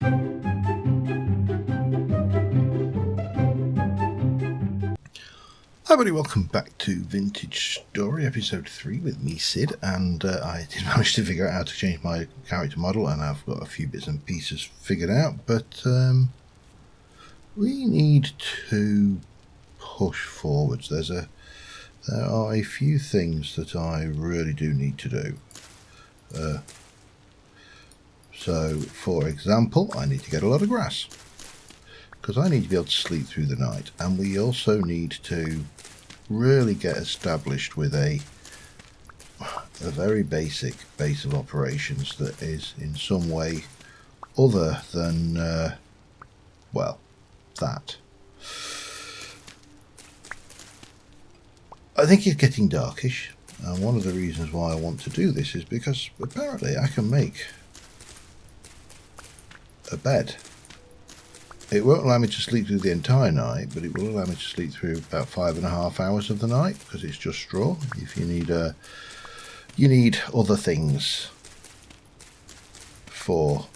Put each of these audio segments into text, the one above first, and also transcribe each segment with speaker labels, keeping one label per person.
Speaker 1: Hi everybody, welcome back to Vintage Story episode 3 with me, Sid, and I did manage to figure out how to change my character model, and I've got a few bits and pieces figured out, but we need to push forwards. There are a few things that I really do need to do. So, for example, I need to get a lot of grass, because I need to be able to sleep through the night, and we also need to really get established with a very basic base of operations that is in some way other than well, that. I think it's getting darkish, and one of the reasons why I want to do this is because apparently I can make a bed. It won't allow me to sleep through the entire night, but it will allow me to sleep through about 5.5 hours of the night, because it's just straw. If you need other things for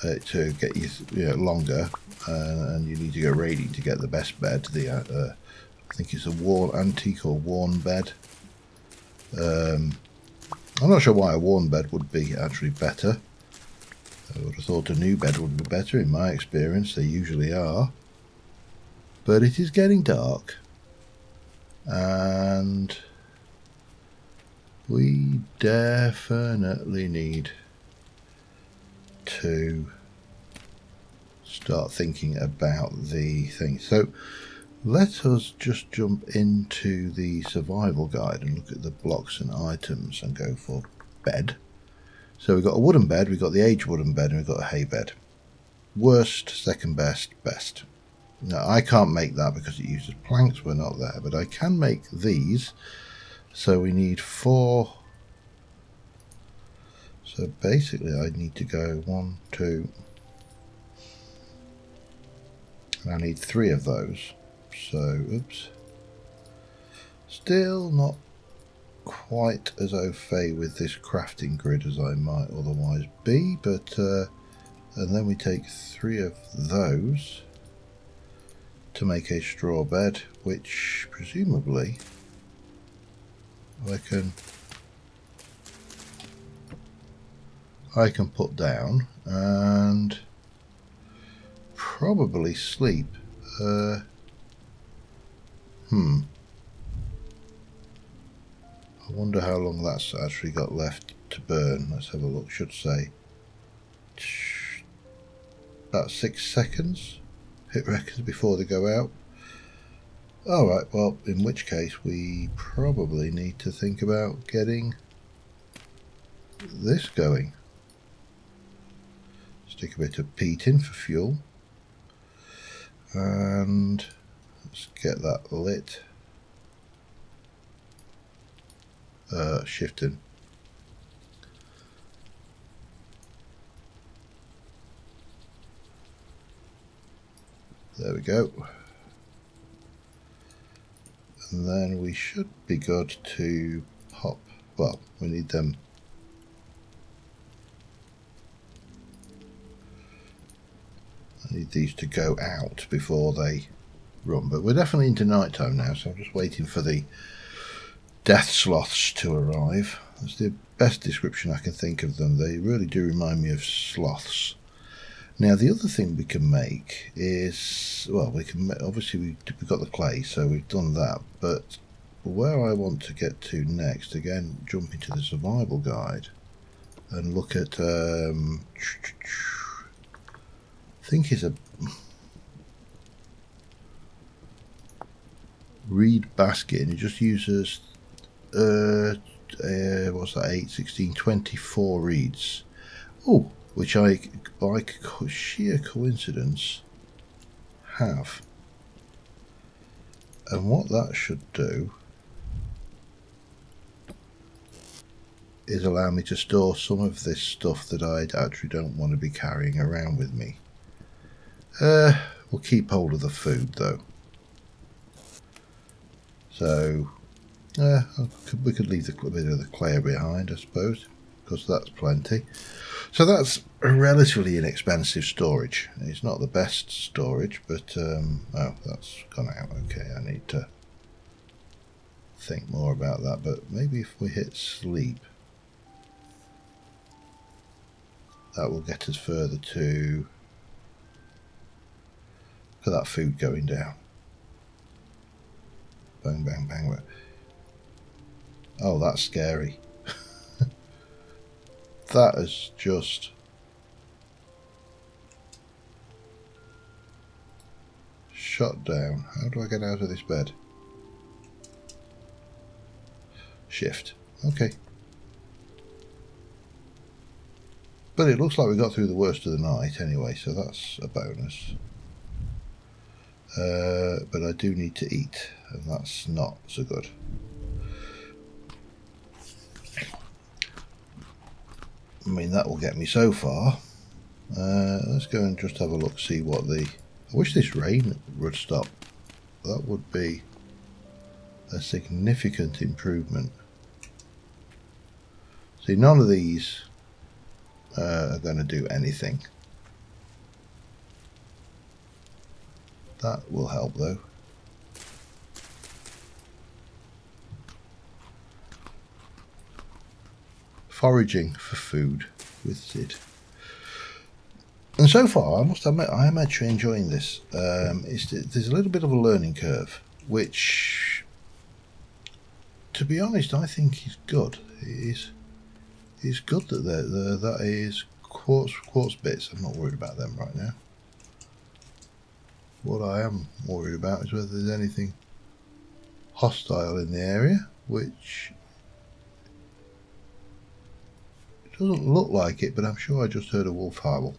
Speaker 1: it to get you, longer, and you need to go raiding to get the best bed. I think it's a worn antique or worn bed. I'm not sure why a worn bed would be actually better. I would have thought a new bed would be better. In my experience, they usually are. But it is getting dark, and we definitely need to start thinking about the thing. So let us just jump into the survival guide and look at the blocks and items and go for bed. So we've got a wooden bed, we've got the aged wooden bed, and we've got a hay bed. Worst, second best, best. Now I can't make that because it uses planks, we're not there, but I can make these. So we need 4. So basically I need to go 1, 2, and I need 3 of those. So, oops. Still not quite as au fait with this crafting grid as I might otherwise be, but and then we take 3 of those to make a straw bed, which presumably I can put down and probably sleep. I wonder how long that's actually got left to burn. Let's have a look. Should say about 6 seconds, it reckons, before they go out. Alright, well, in which case we probably need to think about getting this going. Stick a bit of peat in for fuel, and let's get that lit. Shifting. There we go. And then we should be good to pop. Well, we need them. I need these to go out before they run, but we're definitely into night time now, so I'm just waiting for the death sloths to arrive. That's the best description I can think of them. They really do remind me of sloths. Now the other thing we can make is, well, we can obviously we've got the clay, so we've done that, but where I want to get to next, again, jump into the survival guide and look at I think it's a reed basket, and it just uses what's that, 8, 16, 24 reeds. Oh, which I, by sheer coincidence, have. And what that should do is allow me to store some of this stuff that I actually don't want to be carrying around with me. We'll keep hold of the food though. So we could leave a bit of the clay behind, I suppose. because that's plenty. So that's a relatively inexpensive storage. It's not the best storage, but oh, that's gone out. Okay, I need to think more about that, but maybe if we hit sleep, that will get us further to... Look at that food going down. Bang, bang, bang, bang. Oh, that's scary. That is just... shut down. How do I get out of this bed? Shift. Okay. But it looks like we got through the worst of the night anyway, so that's a bonus. But I do need to eat, and that's not so good. I mean, that will get me so far. Let's go and just have a look, see what the... I wish this rain would stop. That would be a significant improvement. See, none of these are going to do anything. That will help though. Foraging for food with Sid. And so far, I must admit, I am actually enjoying this. There's a little bit of a learning curve, which, to be honest, I think is good. It's good that that is quartz bits. I'm not worried about them right now. What I am worried about is whether there's anything hostile in the area, which doesn't look like it, but I'm sure I just heard a wolf howl.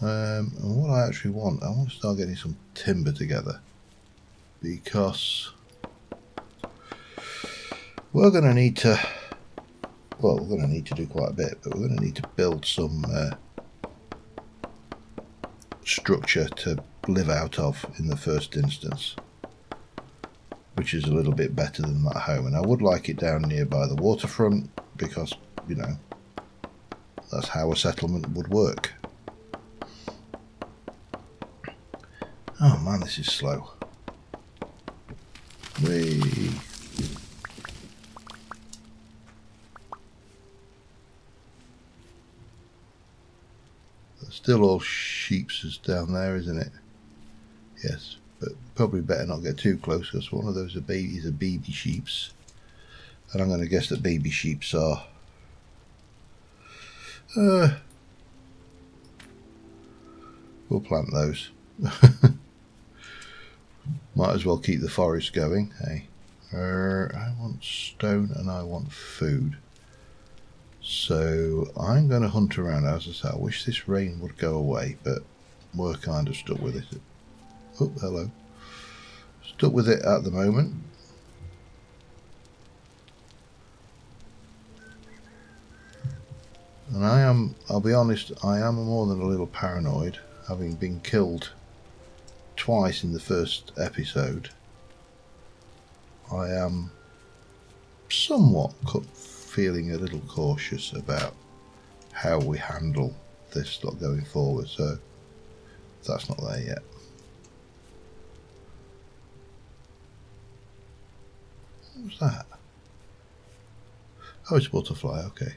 Speaker 1: And what I actually want, I want to start getting some timber together, because we're going to need to, well, we're going to need to do quite a bit, but we're going to need to build some structure to live out of in the first instance, which is a little bit better than that home. And I would like it down nearby the waterfront, because, you know, that's how a settlement would work. Oh man, this is slow. Whee! Still all sheep's down there, isn't it? Yes, but probably better not get too close, because one of those is a baby sheep's, and I'm going to guess that baby sheep's are we'll plant those. Might as well keep the forest going. Hey, I want stone and I want food. So I'm going to hunt around. As I say, I wish this rain would go away, but we're kind of stuck with it. Oh, hello. Stuck with it at the moment. And I'll be honest, I am more than a little paranoid, having been killed twice in the first episode. I am somewhat feeling a little cautious about how we handle this lot going forward, so that's not there yet. What was that? Oh, it's a butterfly, okay.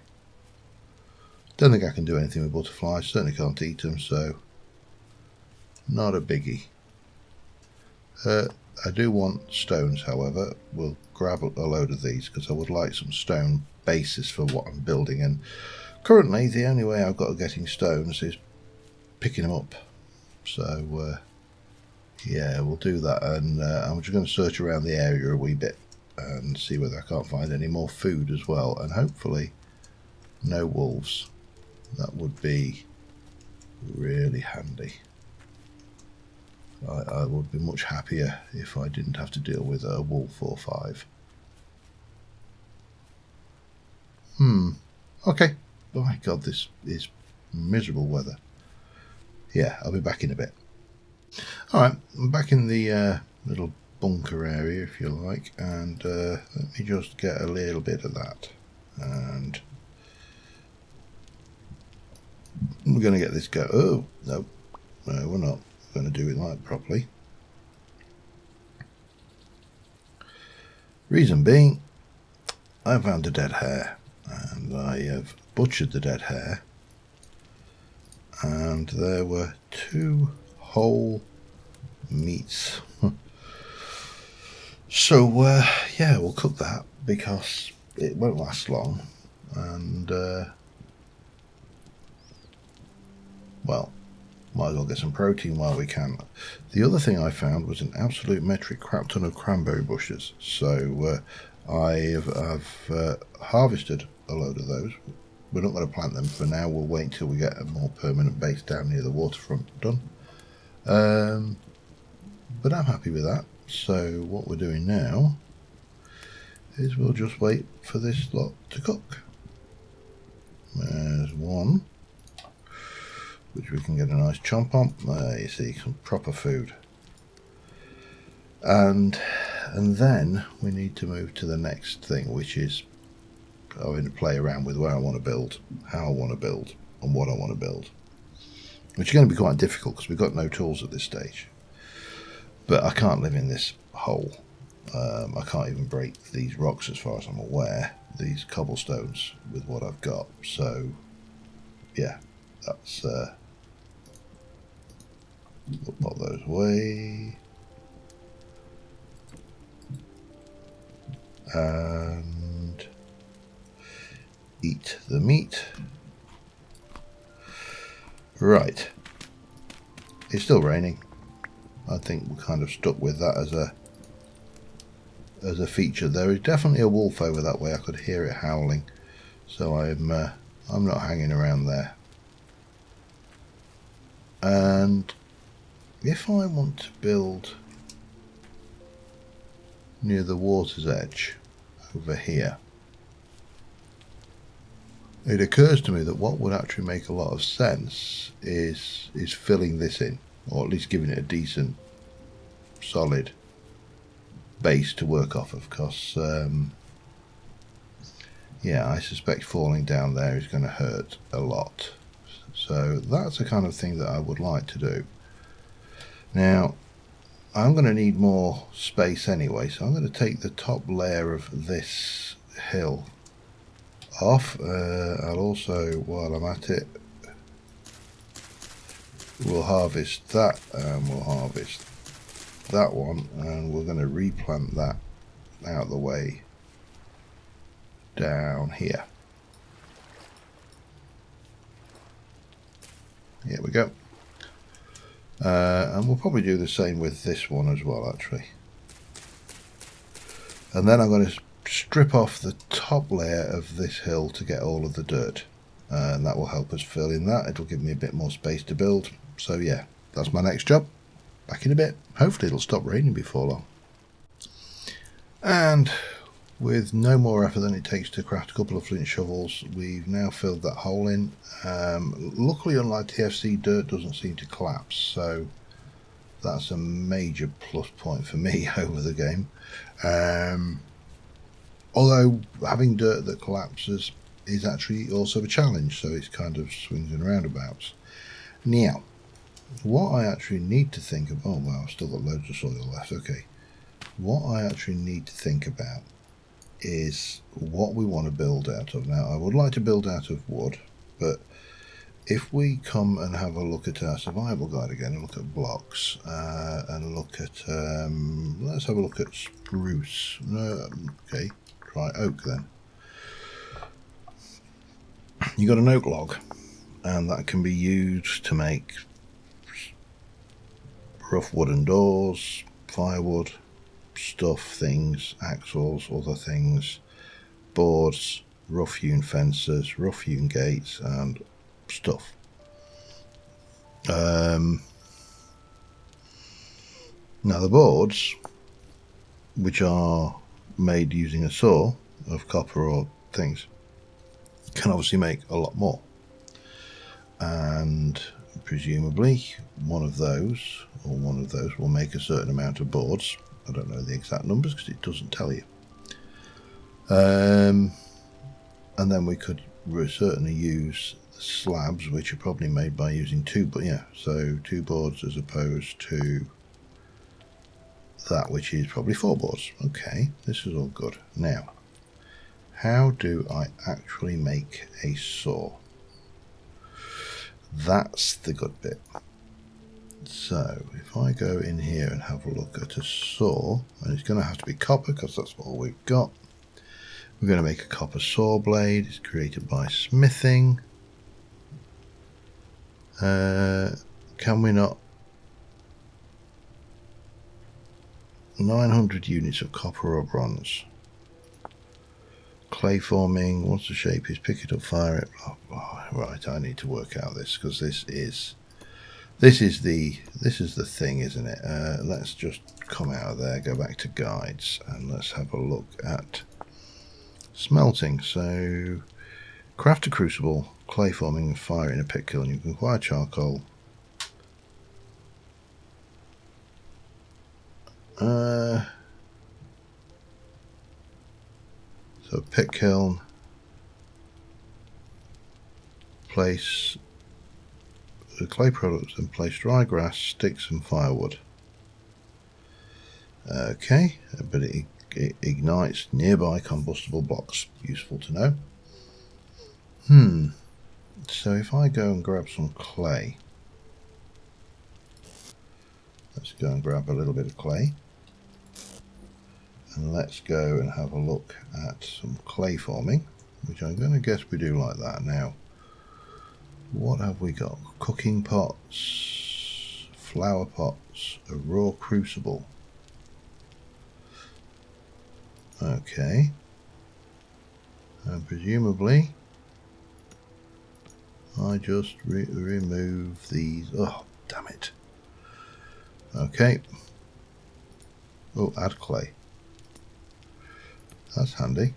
Speaker 1: Don't think I can do anything with butterflies, certainly can't eat them, so not a biggie. I do want stones, however. We'll grab a load of these, because I would like some stone bases for what I'm building, and currently the only way I've got of getting stones is picking them up. So yeah, we'll do that, and I'm just going to search around the area a wee bit and see whether I can't find any more food as well, and hopefully no wolves. That would be really handy. I would be much happier if I didn't have to deal with a wolf or 5. Okay. Oh my god, this is miserable weather. Yeah, I'll be back in a bit. Alright, I'm back in the little bunker area, if you like, and let me just get a little bit of that. And We're going to get this go. Oh, no. No, we're not going to do it like properly. Reason being, I found a dead hare, and I have butchered the dead hare, and there were 2 whole meats. So yeah, we'll cook that because it won't last long, and well, might as well get some protein while we can. The other thing I found was an absolute metric crap ton of cranberry bushes, so I've harvested a load of those. We're not going to plant them for now. We'll wait until we get a more permanent base down near the waterfront done. But I'm happy with that. So what we're doing now is we'll just wait for this lot to cook. There's one, which we can get a nice chomp on. There you see, some proper food. And then we need to move to the next thing, which is having to play around with where I want to build, how I want to build, and what I want to build. Which is going to be quite difficult because we've got no tools at this stage. But I can't live in this hole. I can't even break these rocks as far as I'm aware, these cobblestones, with what I've got. So, yeah, that's... we'll pop those away. And eat the meat. Right. It's still raining. I think we're kind of stuck with that as a feature. There is definitely a wolf over that way. I could hear it howling, so I'm not hanging around there. And if I want to build near the water's edge over here, it occurs to me that what would actually make a lot of sense is filling this in, or at least giving it a decent solid base to work off of, because yeah, I suspect falling down there is going to hurt a lot. So that's the kind of thing that I would like to do. Now I'm going to need more space anyway, so I'm going to take the top layer of this hill off. I'll also, while I'm at it, we'll harvest that, and we'll harvest that one, and we're going to replant that out of the way down here. Here we go. And we'll probably do the same with this one as well, actually. And then I'm going to strip off the top layer of this hill to get all of the dirt, and that will help us fill in that. It'll give me a bit more space to build. So yeah, that's my next job. Back in a bit. Hopefully it'll stop raining before long. And with no more effort than it takes to craft a couple of flint shovels, we've now filled that hole in. Luckily, unlike TFC, dirt doesn't seem to collapse, so that's a major plus point for me over the game. Although having dirt that collapses is actually also a challenge, so it's kind of swings and roundabouts. Now, what I actually need to think about... Oh, wow, I've still got loads of soil left. Okay. What I actually need to think about is what we want to build out of. Now, I would like to build out of wood, but if we come and have a look at our survival guide again and look at blocks, and look at... let's have a look at spruce. No, okay, try oak then. You got an oak log, and that can be used to make rough wooden doors, firewood, stuff, things, axles, other things, boards, rough hewn fences, rough hewn gates, and stuff. Now the boards, which are made using a saw of copper or things, can obviously make a lot more, and presumably one of those will make a certain amount of boards. I don't know the exact numbers because it doesn't tell you. And then we could certainly use slabs, which are probably made by using so 2 boards as opposed to that, which is probably 4 boards. Okay, this is all good. Now, how do I actually make a saw? That's the good bit. So if I go in here and have a look at a saw, and it's going to have to be copper because that's all we've got. We're going to make a copper saw blade. It's created by smithing. Can we not? 900 units of copper or bronze. Clay forming. Once the shape is, pick it up, fire it. Right, I need to work out this because this is the thing, isn't it? Let's just come out of there, go back to guides, and let's have a look at smelting. So, craft a crucible, clay forming, and fire in a pit kiln. You can acquire charcoal. So pit kiln, place the clay products and place dry grass, sticks and firewood. Okay, but it ignites nearby combustible blocks. Useful to know. So if I go and grab some clay, let's go and grab a little bit of clay. And let's go and have a look at some clay forming, which I'm going to guess we do like that. Now, what have we got? Cooking pots, flower pots, a raw crucible. Okay. And presumably, I just remove these. Oh, damn it. Okay. Oh, add clay. That's handy.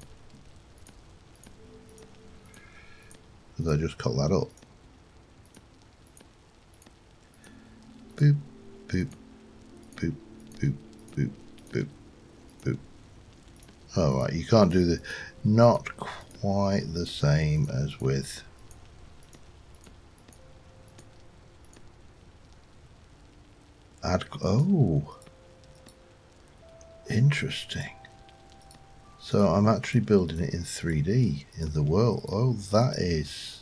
Speaker 1: Because I just cut that up. Boop, boop, boop, boop, boop, boop, boop. Oh, right, you can't do the... Not quite the same as with... Oh! Interesting. So I'm actually building it in 3D in the world. Oh, that is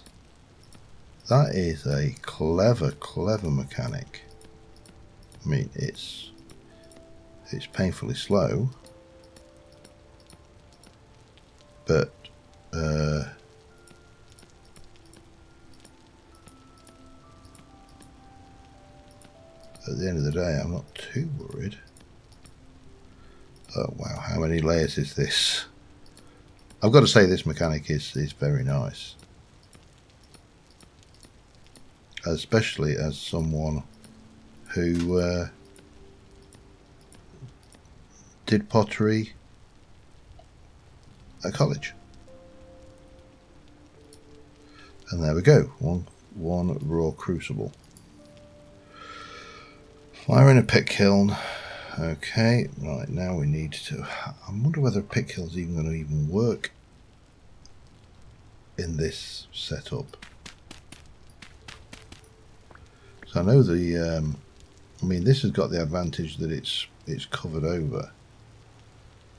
Speaker 1: a clever mechanic. I mean, it's painfully slow, but at the end of the day, I'm not too worried. Oh wow, how many layers is this? I've got to say this mechanic is very nice. Especially as someone who did pottery at college. And there we go, one raw crucible. Fire in a pit kiln. Okay, right, now we need to... I wonder whether a pit kiln is even going to even work in this setup. So I know the... I mean, this has got the advantage that it's covered over.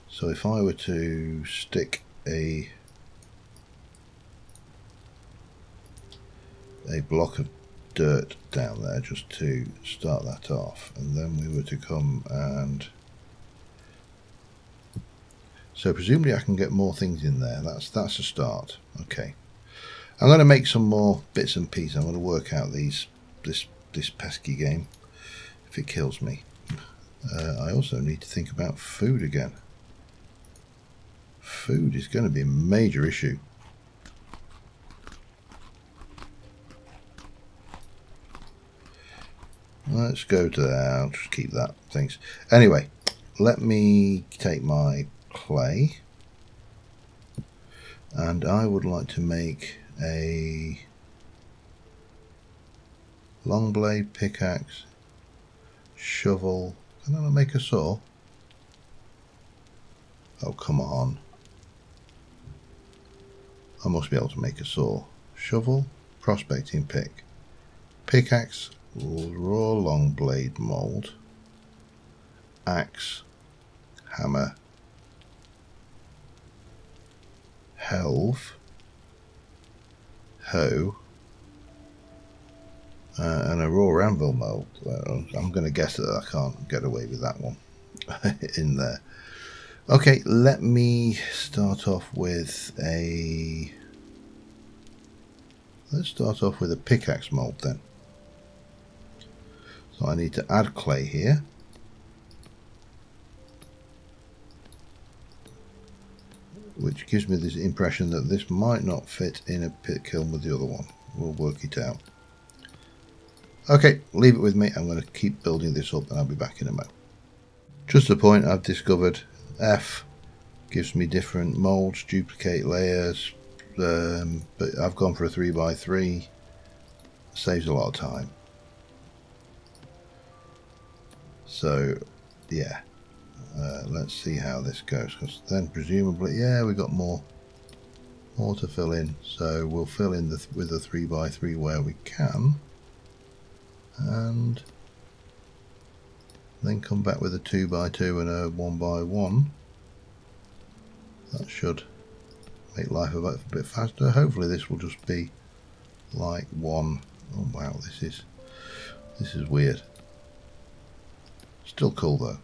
Speaker 1: So if I were to stick a block of dirt down there just to start that off, and then we were to come and... So presumably I can get more things in there. That's a start. Okay. I'm going to make some more bits and pieces. I'm going to work out this pesky game if it kills me. I also need to think about food again. Food is going to be a major issue. Let's go to that. I'll just keep that. Thanks. Anyway, let me take my clay, and I would like to make a long blade pickaxe, shovel. Can I make a saw? Oh, come on. I must be able to make a saw. Shovel, prospecting pick. Pickaxe, raw long blade mould. Axe, hammer, helve, hoe, and a raw anvil mould. Well, I'm going to guess that I can't get away with that one in there. Okay, let me start off with a... Let's start off with a pickaxe mould then. So I need to add clay here. Which gives me this impression that this might not fit in a pit kiln with the other one. We'll work it out. Okay, leave it with me. I'm going to keep building this up and I'll be back in a moment. Just a point I've discovered. F gives me different molds, duplicate layers, but I've gone for a 3x3. Saves a lot of time. So, yeah. Let's see how this goes, because then presumably, yeah, we've got more to fill in. So we'll fill in with a 3x3 where we can, and then come back with a 2x2 and a 1x1. That should make life a bit faster. Hopefully this will just be like one. Oh wow, this is weird. Still cool though.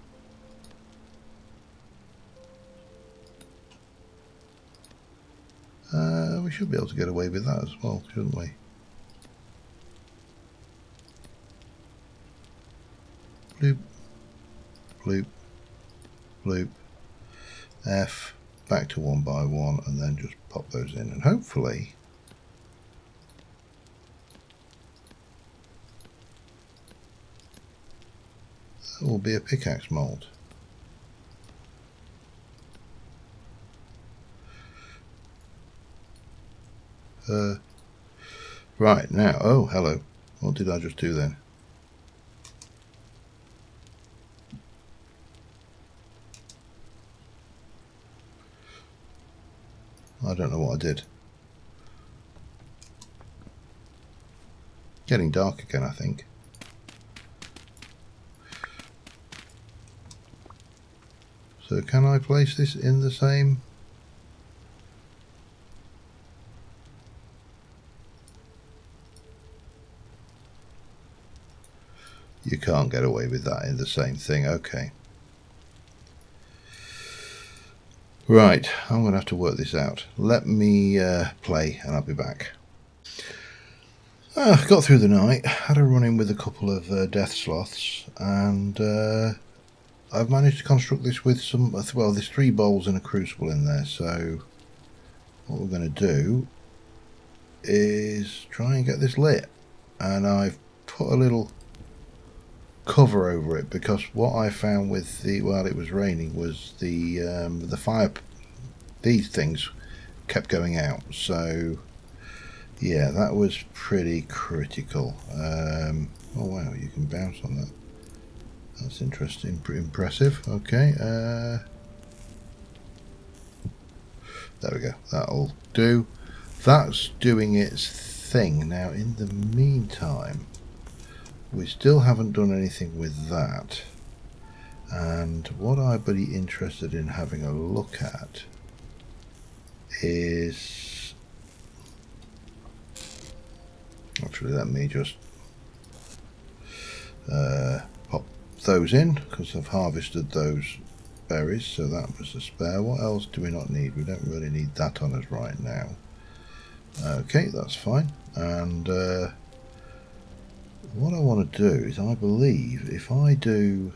Speaker 1: We should be able to get away with that as well, shouldn't we? Bloop, bloop, bloop. F, back to 1x1, and then just pop those in, and hopefully that will be a pickaxe mold. Right, now, oh, hello. What did I just do then? I don't know what I did. Getting dark again, I think. So can I place this in the same? You can't get away with that in the same thing. Okay. Right, I'm going to have to work this out. Let me play and I'll be back. Got through the night, had a run-in with a couple of death sloths, and I've managed to construct this with some, well, there's 3 bowls and a crucible in there, so what we're going to do is try and get this lit. And I've put a little cover over it, because what I found with the, while it was raining, was the fire, these things kept going out. So yeah, that was pretty critical. Oh wow, you can bounce on that. That's interesting, impressive. Okay, there we go, that'll do. That's doing its thing. Now in the meantime, we still haven't done anything with that, and what I'd be interested in having a look at is, actually let me just pop those in, because I've harvested those berries, so that was a spare. What else do we not need? We don't really need that on us right now. Okay, that's fine. And what I want to do is, I believe if I do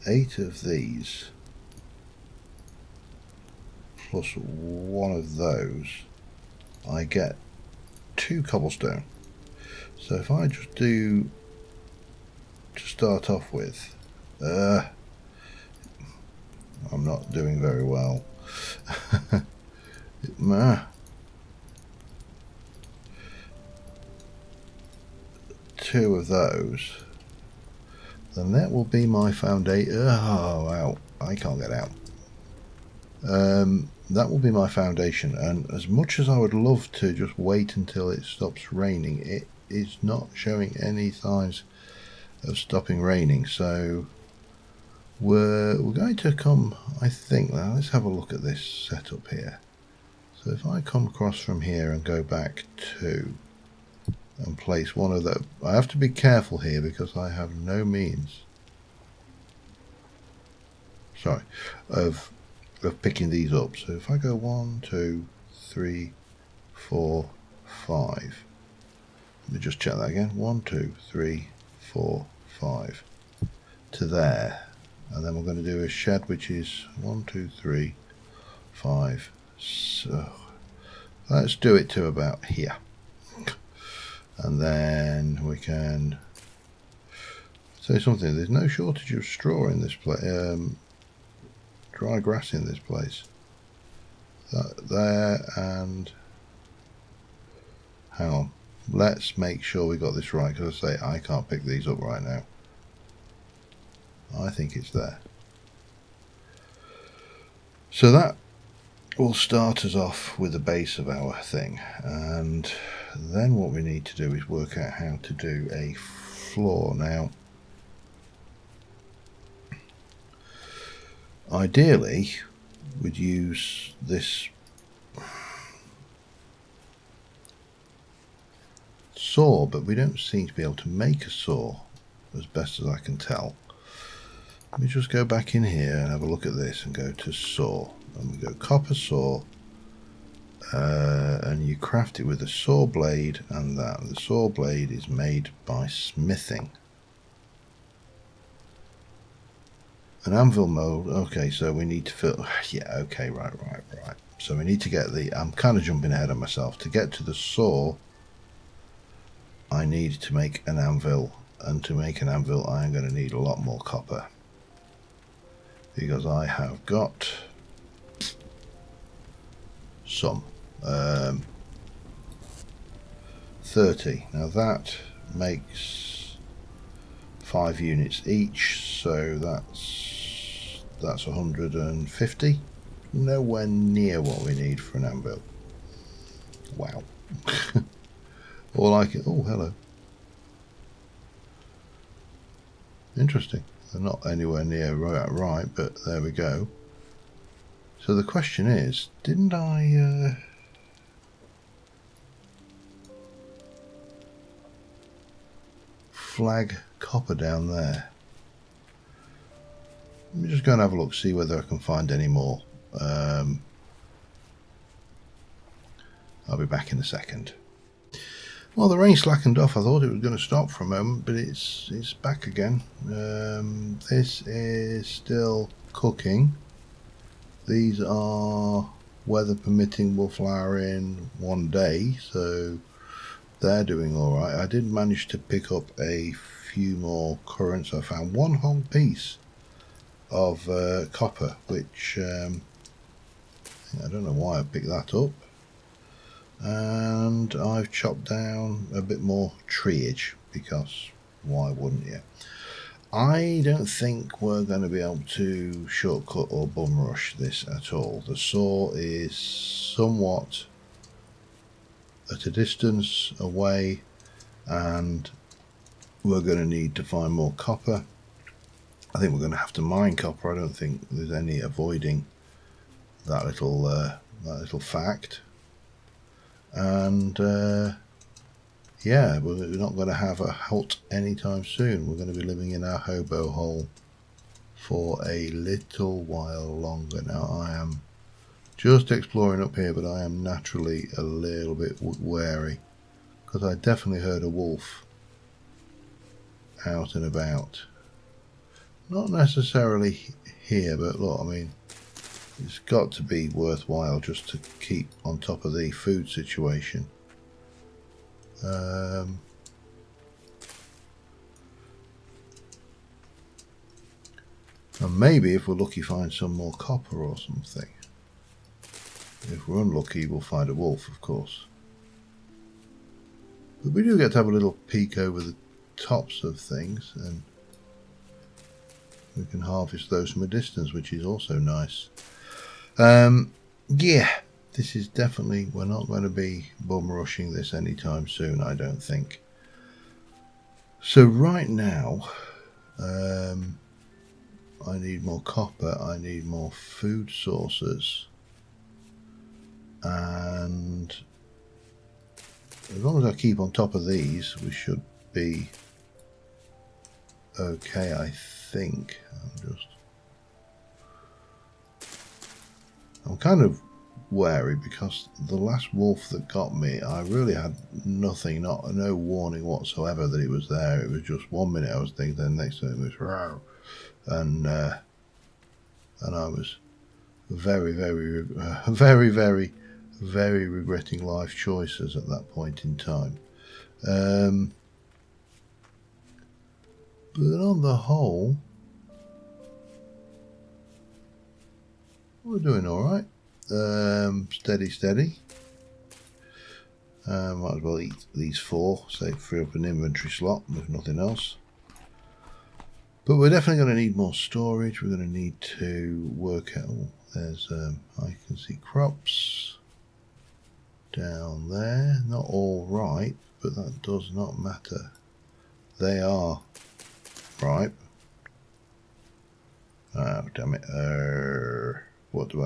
Speaker 1: 8 of these plus 1 of those, I get 2 cobblestone. So if I just do, to start off with, I'm not doing very well. 2 of those, then that will be my foundation. Oh wow, I can't get out. That will be my foundation, and as much as I would love to just wait until it stops raining, it is not showing any signs of stopping raining, so we're going to come, I think. Now let's have a look at this setup here. So if I come across from here and go back to and place one of the, I have to be careful here because I have no means, sorry, of picking these up. So if I go 1, 2, 3, 4, 5, let me just check that again. 1, 2, 3, 4, 5 to there, and then we're going to do a shed which is 1, 2, 3, 5. So let's do it to about here, and then we can say something. There's no shortage of straw in this place, dry grass in this place. That there, and hang on, let's make sure we got this right, because I say I can't pick these up right now. I think it's there. So that will start us off with the base of our thing, and then what we need to do is work out how to do a floor. Now ideally we'd use this saw, but we don't seem to be able to make a saw as best as I can tell. Let me just go back in here and have a look at this and go to saw, and we go copper saw, and you craft it with a saw blade, and that the saw blade is made by smithing. An anvil mold. Okay, so we need to fill, yeah, okay, right. So we need to get the, I'm kind of jumping ahead of myself. To get to the saw, I need to make an anvil, and to make an anvil I am going to need a lot more copper, because I have got some 30. Now that makes 5 units each, so that's 150. Nowhere near what we need for an anvil. Wow. All I can, oh hello, interesting. They're not anywhere near right, but there we go. So the question is, didn't I flag copper down there? Let me just go and have a look, see whether I can find any more. I'll be back in a second. Well, the rain slackened off. I thought it was going to stop for a moment, but it's back again. This is still cooking. These are, weather permitting, will flower in one day, so they're doing all right. I did manage to pick up a few more currants. I found one whole piece of copper, which I don't know why I picked that up. And I've chopped down a bit more treeage, because why wouldn't you? I don't think we're going to be able to shortcut or bum rush this at all. The saw is somewhat at a distance away, and we're going to need to find more copper. I think we're going to have to mine copper. I don't think there's any avoiding that little fact. And yeah, we're not going to have a hut anytime soon. We're going to be living in our hobo hole for a little while longer. Now I am just exploring up here, but I am naturally a little bit wary, because I definitely heard a wolf out and about. Not necessarily here, but look, I mean, it's got to be worthwhile just to keep on top of the food situation. And maybe if we're lucky, find some more copper or something. If we're unlucky, we'll find a wolf, of course. But we do get to have a little peek over the tops of things, and we can harvest those from a distance, which is also nice. Yeah, this is definitely, we're not going to be bum rushing this anytime soon, I don't think. So right now, I need more copper, I need more food sources, and as long as I keep on top of these, we should be okay, I think. I'm kind of wary because the last wolf that got me, I really had nothing, no warning whatsoever that it was there. It was just 1 minute I was thinking, then next minute it was row, and I was very, very regretting life choices at that point in time. But on the whole, we're doing all right. Steady. Might as well eat these 4, so free up an inventory slot with nothing else. But we're definitely going to need more storage. We're going to need to work out. There's I can see crops down there. Not all right, but that does not matter. They are ripe. Oh, damn it. What do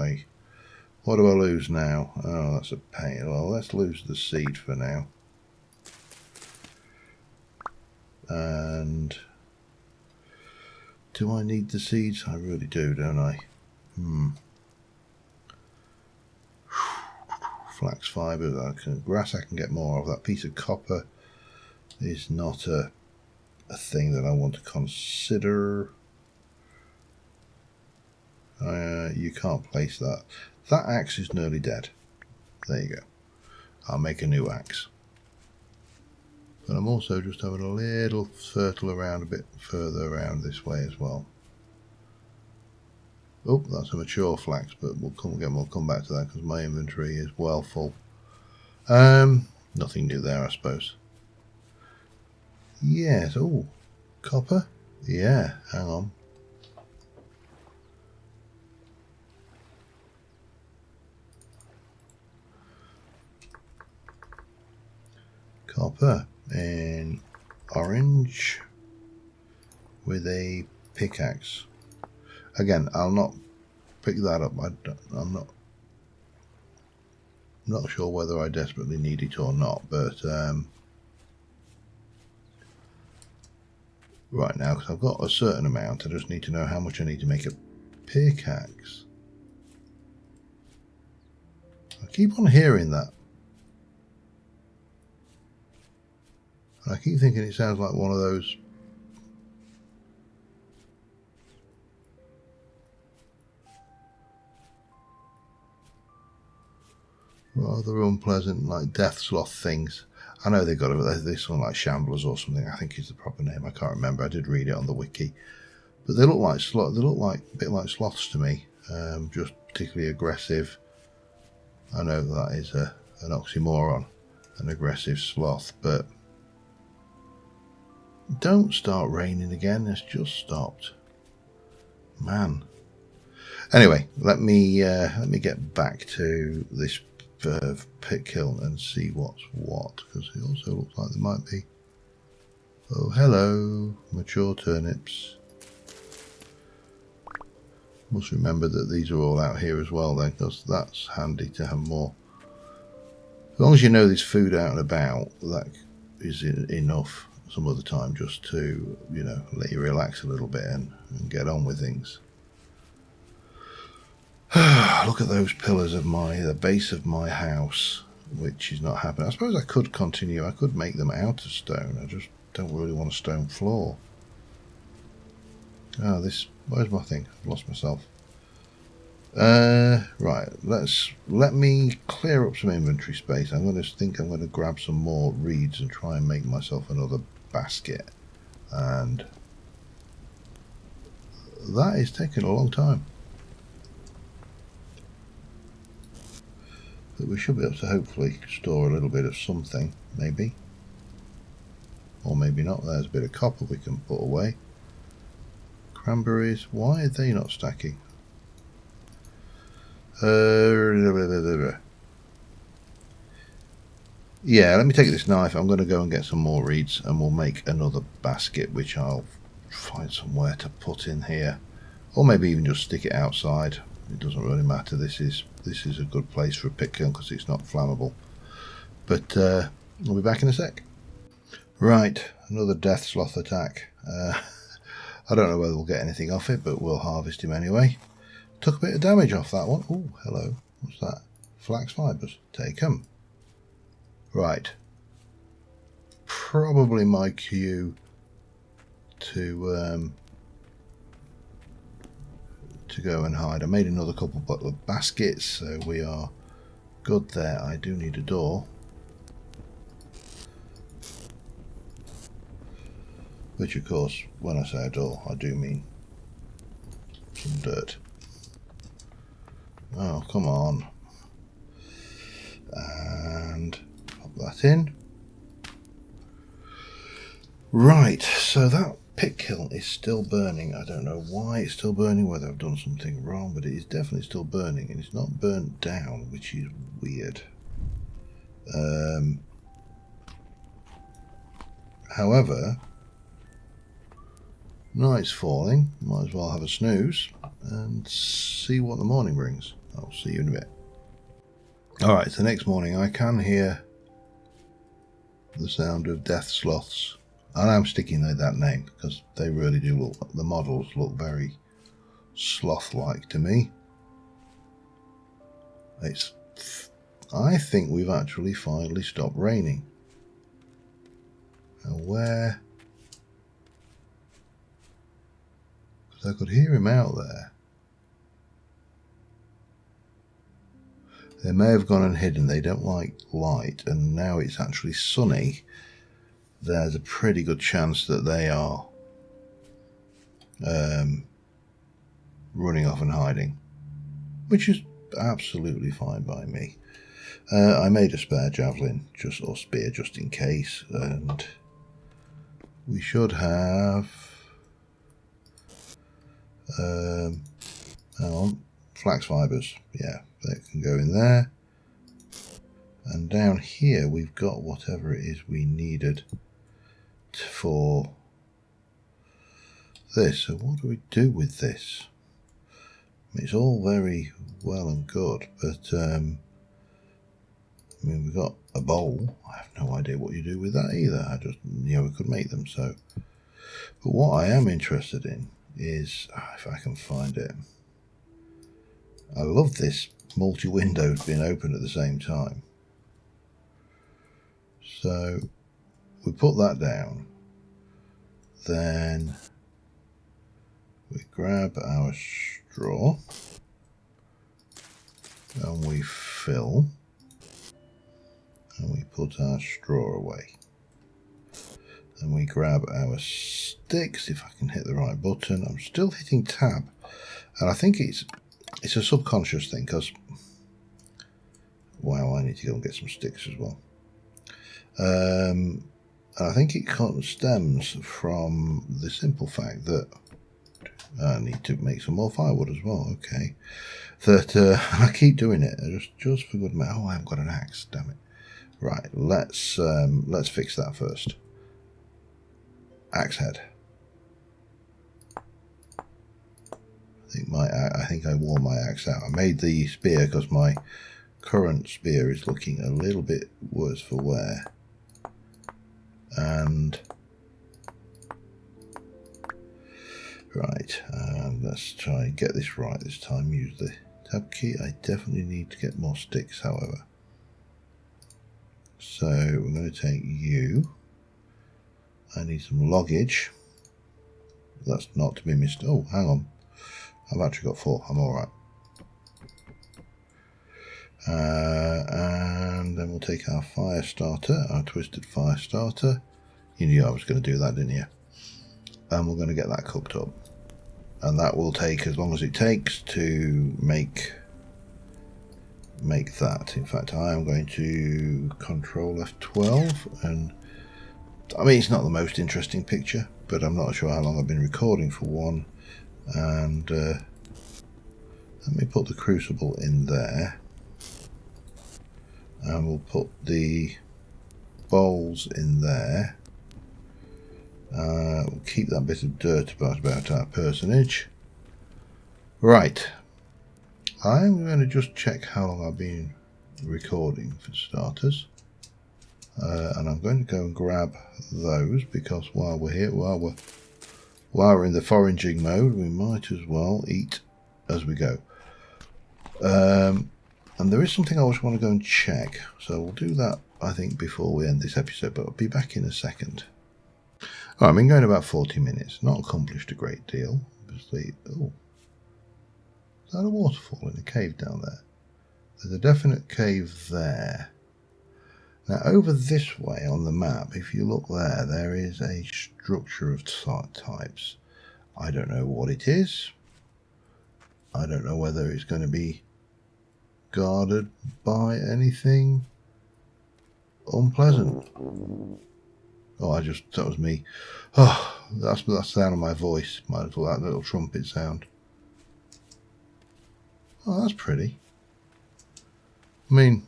Speaker 1: I lose now? Oh, that's a pain. Well, let's lose the seed for now. And do I need the seeds? I really do, don't I? Flax fibre, grass I can get more of. That piece of copper is not a thing that I want to consider. You can't place that. That axe is nearly dead. There you go. I'll make a new axe. But I'm also just having a little circle around a bit further around this way as well. Oh, that's a mature flax, but we'll come back to that because my inventory is well full. Nothing new there, I suppose. Yes. Oh, copper. Yeah. Hang on. Copper in orange with a pickaxe. Again, I'll not pick that up. I'm not sure whether I desperately need it or not, but right now, because I've got a certain amount, I just need to know how much I need to make a pickaxe. I keep on hearing that. I keep thinking it sounds like one of those rather unpleasant, like death sloth things. I know they've got this one like shamblers or something. I think is the proper name. I can't remember. I did read it on the wiki, but they look like sloth. They look like a bit like sloths to me. Just particularly aggressive. I know that is an oxymoron, an aggressive sloth, but don't start raining again. It's just stopped, man. Anyway, let me get back to this pit kiln and see what's what, because it also looks like there might be. Oh, hello, mature turnips. Must remember that these are all out here as well then, because that's handy to have more. As long as you know there's food out and about, that is enough some of the time just to, let you relax a little bit and get on with things. Look at those pillars of the base of my house, which is not happening. I suppose I could continue. I could make them out of stone. I just don't really want a stone floor. Oh, where's my thing? I've lost myself. Right, let me clear up some inventory space. I'm going to grab some more reeds and try and make myself another basket. And that is taking a long time. But we should be able to hopefully store a little bit of something, maybe. Or maybe not. There's a bit of copper we can put away. Cranberries, why are they not stacking? Yeah, let me take this knife. I'm going to go and get some more reeds, and we'll make another basket, which I'll find somewhere to put in here, or maybe even just stick it outside. It doesn't really matter. This is a good place for a pit kiln because it's not flammable. But we'll be back in a sec. Right, another death sloth attack. I don't know whether we'll get anything off it, but we'll harvest him anyway. Took a bit of damage off that one. Oh, hello. What's that? Flax fibres. Take them. Right. Probably my cue to go and hide. I made another couple of baskets, so we are good there. I do need a door. Which, of course, when I say a door, I do mean some dirt. Oh, come on. And pop that in. Right, so that pit kiln is still burning. I don't know why it's still burning, whether I've done something wrong, but it is definitely still burning, and it's not burnt down, which is weird. However, night's falling. Might as well have a snooze and see what the morning brings. I'll see you in a bit. Alright, so next morning I can hear the sound of death sloths. And I'm sticking that name because they really do look, the models look very sloth-like to me. I think we've actually finally stopped raining. Now where? Because I could hear him out there. They may have gone and hidden. They don't like light, and now it's actually sunny. There's a pretty good chance that they are running off and hiding, which is absolutely fine by me. I made a spare javelin or spear just in case, and we should have hang on, flax fibres. Yeah, they can go in there, and down here we've got whatever it is we needed for this. So what do we do with this? It's all very well and good, but I mean, we've got a bowl. I have no idea what you do with that either. I just, we could make them so. But what I am interested in is, if I can find it, I love this multi-windows being open at the same time. So we put that down, then we grab our straw and we fill, and we put our straw away, and we grab our sticks. If I can hit the right button, I'm still hitting tab, and I think it's a subconscious thing, because wow, I need to go and get some sticks as well. And I think it stems from the simple fact that I need to make some more firewood as well. Okay, that I keep doing it just for good measure. Oh, I haven't got an axe. Damn it! Right, let's fix that first. Axe head. I think I wore my axe out. I made the spear because my current spear is looking a little bit worse for wear. And right, let's try and get this right this time. Use the tab key. I definitely need to get more sticks, however. So we're going to take you. I need some loggage. That's not to be missed. Oh, hang on. I've actually got 4. I'm all right. And then we'll take our fire starter, our twisted fire starter. You knew I was going to do that, didn't you? And we're going to get that cooked up. And that will take as long as it takes to make that. In fact, I am going to Control F12, and I mean, it's not the most interesting picture, but I'm not sure how long I've been recording for one. And Let me put the crucible in there, and we'll put the bowls in there. We'll keep that bit of dirt about our personage. Right, I'm going to just check how long I've been recording for starters, and I'm going to go and grab those, because while we're here, while we're in the foraging mode, we might as well eat as we go. And there is something I just want to go and check, so we'll do that, I think, before we end this episode, but I'll be back in a second. Right, I've been going about 40 minutes, not accomplished a great deal. Obviously, oh, is that a waterfall in a cave down there? There's a definite cave there. Now, over this way on the map, if you look there, there is a structure of types. I don't know what it is. I don't know whether it's going to be guarded by anything unpleasant. Oh, that was me. Oh, that's the sound of my voice. That little trumpet sound. Oh, that's pretty. I mean,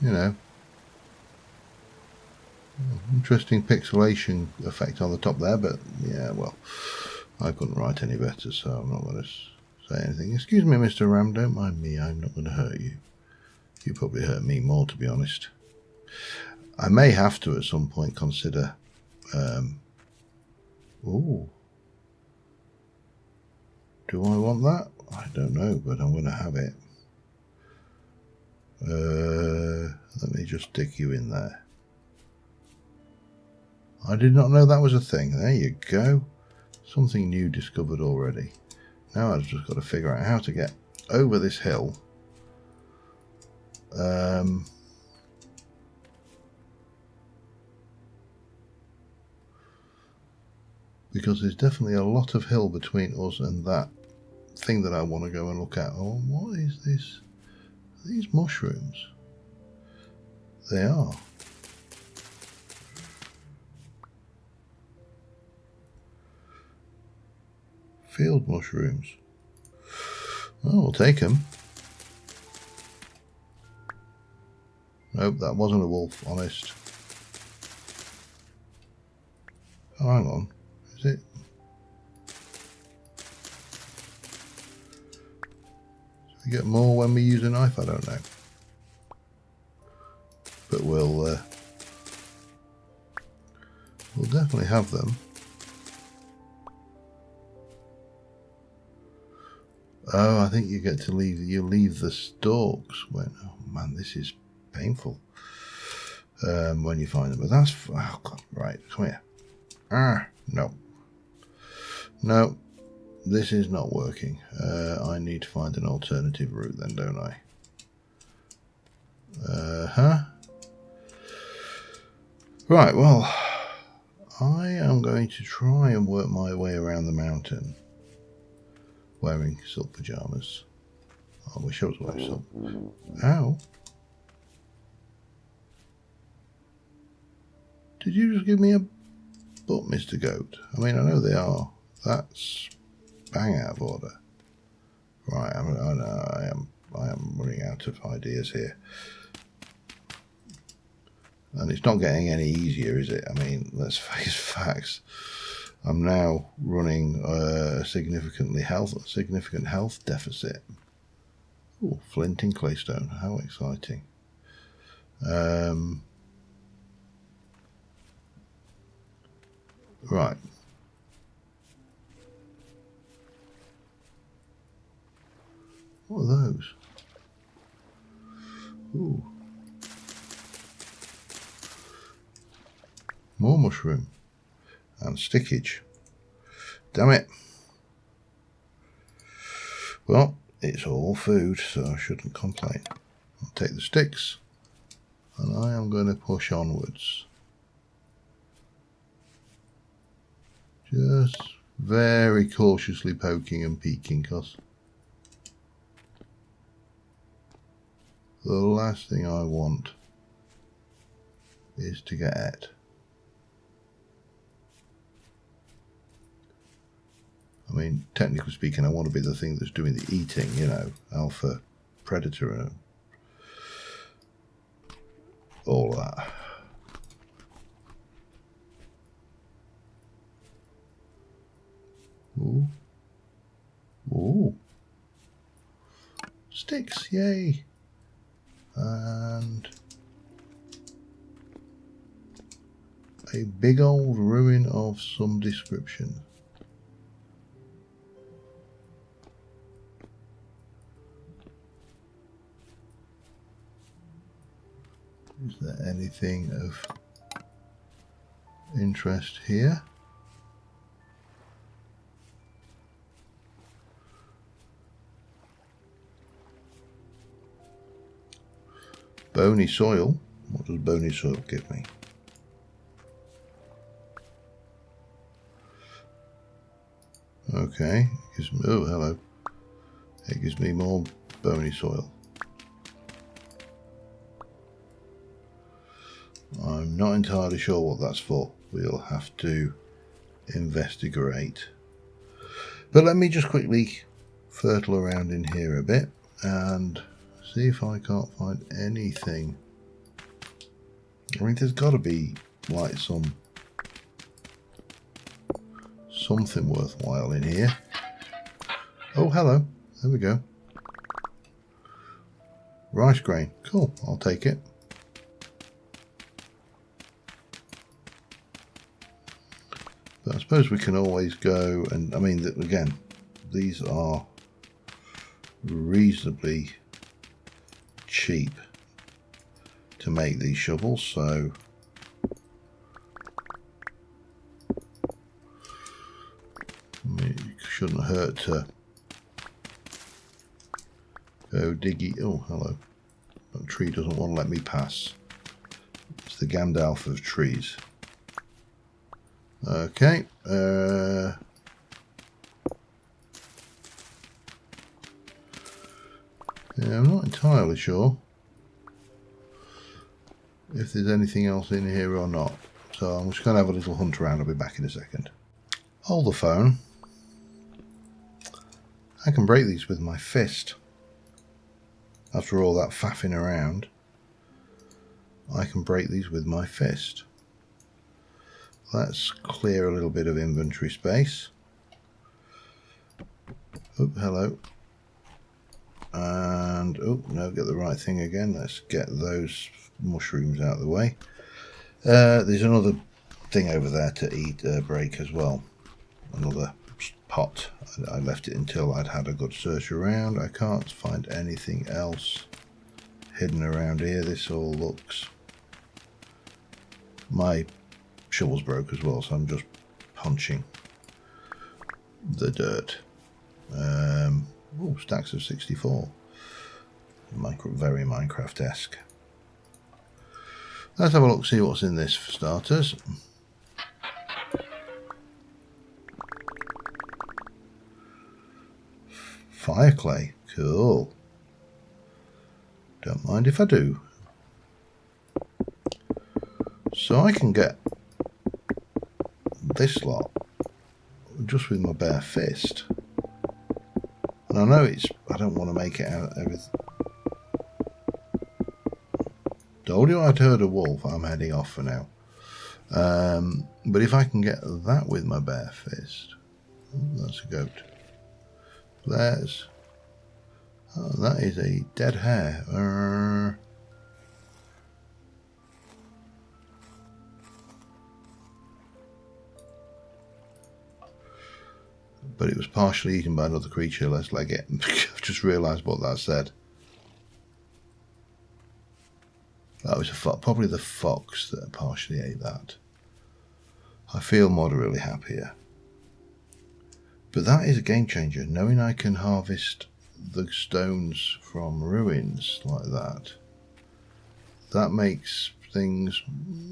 Speaker 1: you know, interesting pixelation effect on the top there, but yeah, well, I couldn't write any better, so I'm not going to say anything. Excuse me, Mr. Ram, don't mind me, I'm not going to hurt you. You probably hurt me more, to be honest. I may have to at some point consider ooh, do I want that? I don't know, but I'm going to have it. Let me just stick you in there. I did not know that was a thing. There you go. Something new discovered already. Now I've just got to figure out how to get over this hill. Because there's definitely a lot of hill between us and that thing that I want to go and look at. Oh, what is this? Are these mushrooms? They are. Field mushrooms. Oh, we'll take them. Nope, that wasn't a wolf, honest. Oh, hang on. Is it? Do we get more when we use a knife? I don't know. But we'll definitely have them. Oh, I think you get to leave the stalks when. Oh man, this is painful. When you find them, but that's oh god, right. Come here. No, this is not working. I need to find an alternative route, then, don't I? Right. Well, I am going to try and work my way around the mountain. Wearing silk pajamas. I wish I was wearing silk. Ow. Did you just give me a butt, Mr. Goat? I mean, I know they are. That's bang out of order. Right, I am running out of ideas here. And it's not getting any easier, is it? I mean, let's face facts. I'm now running a significant health deficit. Ooh, flint and claystone. How exciting. Right. What are those? Ooh. More mushroom. And stickage. Damn it. Well, it's all food, so I shouldn't complain. I'll take the sticks, and I am going to push onwards. Just very cautiously poking and peeking, because the last thing I want is to get at. I mean, technically speaking, I want to be the thing that's doing the eating, you know, alpha predator and all that. Ooh. Ooh. Sticks, yay. And a big old ruin of some description. Is there anything of interest here? Bony soil. What does bony soil give me? Okay, it gives me, oh hello. It gives me more bony soil. I'm not entirely sure what that's for. We'll have to investigate. But let me just quickly fertile around in here a bit and see if I can't find anything. I mean, there's got to be like something worthwhile in here. Oh, hello. There we go. Rice grain. Cool. I'll take it. But I suppose we can always go and, I mean, again, these are reasonably cheap to make these shovels, so I mean, it shouldn't hurt to go diggy. Oh, hello. That tree doesn't want to let me pass. It's the Gandalf of trees. Okay. Yeah, I'm not entirely sure if there's anything else in here or not. So I'm just going to have a little hunt around. I'll be back in a second. Hold the phone. I can break these with my fist. After all that faffing around, I can break these with my fist. Let's clear a little bit of inventory space. Oh, hello. And, oh, no, get the right thing again. Let's get those mushrooms out of the way. There's another thing over there to eat, break as well. Another pot. I left it until I'd had a good search around. I can't find anything else hidden around here. This all looks... My shovel's broke as well, so I'm just punching the dirt. Oh, stacks of 64. Very Minecraft-esque. Let's have a look, see what's in this for starters. Fire clay, cool. Don't mind if I do. So I can get this lot just with my bare fist. And I know I don't want to make it out of everything. Told you I'd heard a wolf. I'm heading off for now. But if I can get that with my bare fist, oh, that's a goat. There's, oh, that is a dead hare. But it was partially eaten by another creature. Let's leg it. I've just realised what that said. That was probably the fox that partially ate that. I feel moderately happier. But that is a game changer. Knowing I can harvest the stones from ruins like that. That makes things...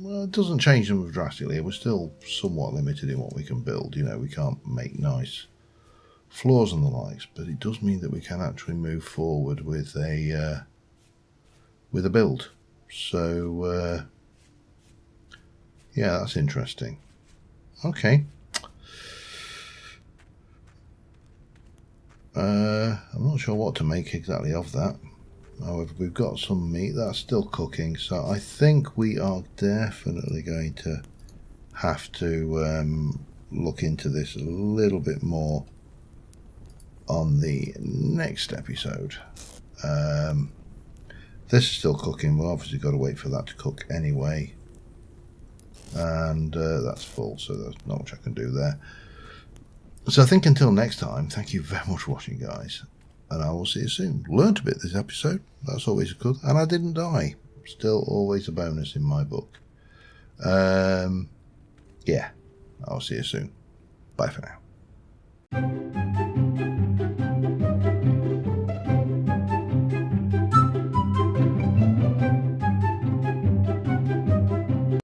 Speaker 1: Well, it doesn't change them drastically. We're still somewhat limited in what we can build. You know, we can't make nice floors and the likes. But it does mean that we can actually move forward with a build. So, yeah, that's interesting. Okay. I'm not sure what to make exactly of that. However, we've got some meat that's still cooking, so I think we are definitely going to have to look into this a little bit more on the next episode. This is still cooking. We've obviously got to wait for that to cook anyway. And that's full, so there's not much I can do there. So I think until next time, thank you very much for watching, guys. And I will see you soon. Learned a bit this episode. That's always good. And I didn't die. Still always a bonus in my book. Yeah. I'll see you soon. Bye for now.